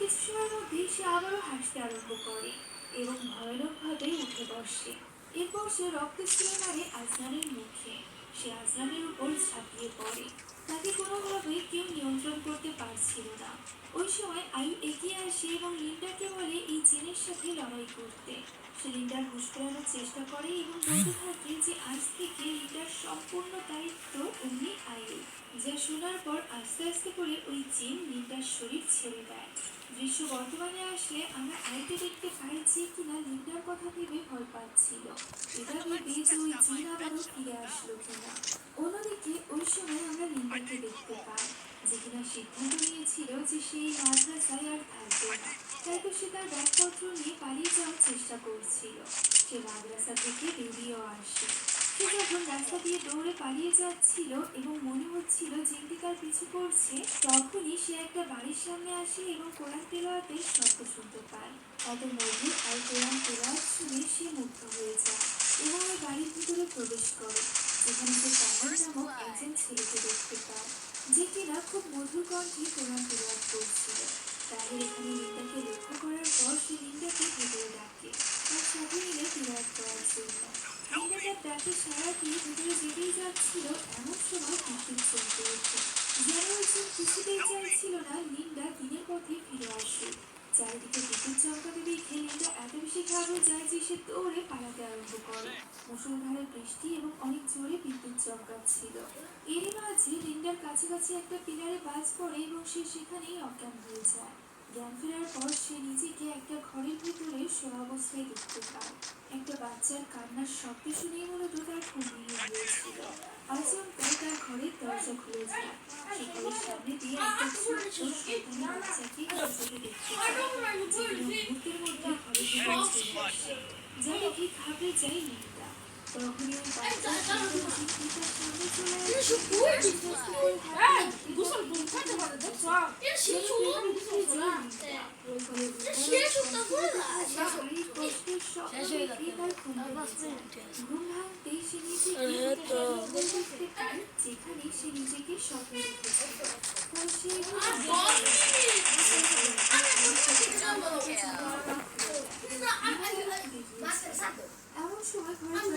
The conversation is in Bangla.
কিছু সময়ের মধ্যেই সে আবারও হাসতে আরম্ভ করে এবং ভয়ানকভাবে উঠে বসে। এরপর সে রক্ত ছুঁড়ে মারে আজলানের মুখে। সে আজলানের উপর ঝাঁপিয়ে পড়ে। তাকে কোনোভাবেই কেউ নিয়ন্ত্রণ করতে পারছিল না। ওই সময় আয়ু এগিয়ে আসে এবং লিন্ডাকে বলে এই জিনের সাথে লড়াই করতে। সে লিন্ডার হুঁশ ফেরানোর চেষ্টা করে এবং বলতে থাকে যে আজ থেকে লিন্ডার সম্পূর্ণ দায়িত্ব উনি আয়ু। যা শোনার পর আস্তে আস্তে করে ওই জিন লিন্ডার শরীর ছেড়ে দেয়। দৃশ্য বর্তমানে আসলে আমরা আয়ুকে দেখতে পাই যে কিনা লিন্ডার কথা ভেবে ভয় পাচ্ছিল। এটা ভেবে যে ওই জিন আবারও ফিরে আসলো কিনা। অন্যদিকে ওই সময় আমরা লিন্ডাকে দেখতে পাই যে কিনা সিদ্ধান্ত নিয়েছিল যে সেই মাদ্রাসায় আর থাকবে না। তাই তো সে তার ব্যাগপত্র নিয়ে পালিয়ে যাওয়ার চেষ্টা করছিল। সে মাদ্রাসা থেকে বেরিয়েও আসে। সে যখন রাস্তা দিয়ে দৌড়ে পালিয়ে যাচ্ছিল এবং মনে হচ্ছিল জিনটি তার পিছু করছে, তখনই সে একটা বাড়ির সামনে আসে এবং কোরআন তেলাওয়াতের শব্দ শুনতে পায়। এত মধ্যে আর কোরআন তেলাওয়াত শুনে সে মুগ্ধ হয়ে যায় এবং ওই বাড়ির ভিতরে প্রবেশ করে, যেখানে সে তামিল নামক একজন ছেলেকে দেখতে পায় যে কিনা খুব মধুর কণ্ঠে কোরআন তেলাওয়াত করছিল। তাদের এখানে লিন্ডাকে লক্ষ্য করার পর সে লিন্ডাকে ভেতরে ডাকে তার সাথে মিলে তেলাওয়াত করার জন্য। লিন্ডা তার ডাকে সাড়া দিয়ে ভেতরে যেতেই যাচ্ছিল, এমন সময় বিদ্যুৎ চমকে ওঠে। যেন একজন কিছুতেই চাইছিল না লিন্ডা দিনের পথে ফিরে আসে। চারিদিকে বিদ্যুৎ চমকাতে দেখে লিন্ডা এত বেশি ঘাবড়ে যায় যে সে দৌড়ে পালাতে আরম্ভ করে। মুষলধারে বৃষ্টি এবং অনেক জোরে বিদ্যুৎ চমকাচ্ছিল। এরই মাঝে লিন্ডার কাছাকাছি একটা পিলারে বাজ পড়ে এবং সে সেখানেই অজ্ঞান হয়ে যায়। জ্ঞান ফেরার পর সে নিজেকে একটা ঘরের ভিতরে শোয়া অবস্থায় দেখতে পায়। একটা বাচ্চার কান্নার শব্দ শুনেই মূলত তার ঘুম ভেঙে গিয়েছিল। আচমকা তার ঘরের দরজা খুলে যায়। সে ঘরের সামনে দিয়ে একটা ছোট্ট শয়তানি বাচ্চাকে দরজাতে দেখতে পায়, যে মুহূর্তের মধ্যে ঘরে চলে আসে। যা দেখে ঘাবড়ে যায় লিন্ডা। তখনই ওই বাচ্চা সুন্দর জিনটি তার সামনে চলে আসে। আস্তে আস্তে করে হাঁটতে যেখানে সে নিজেকে স্বপ্ন এমন সময় ঘরে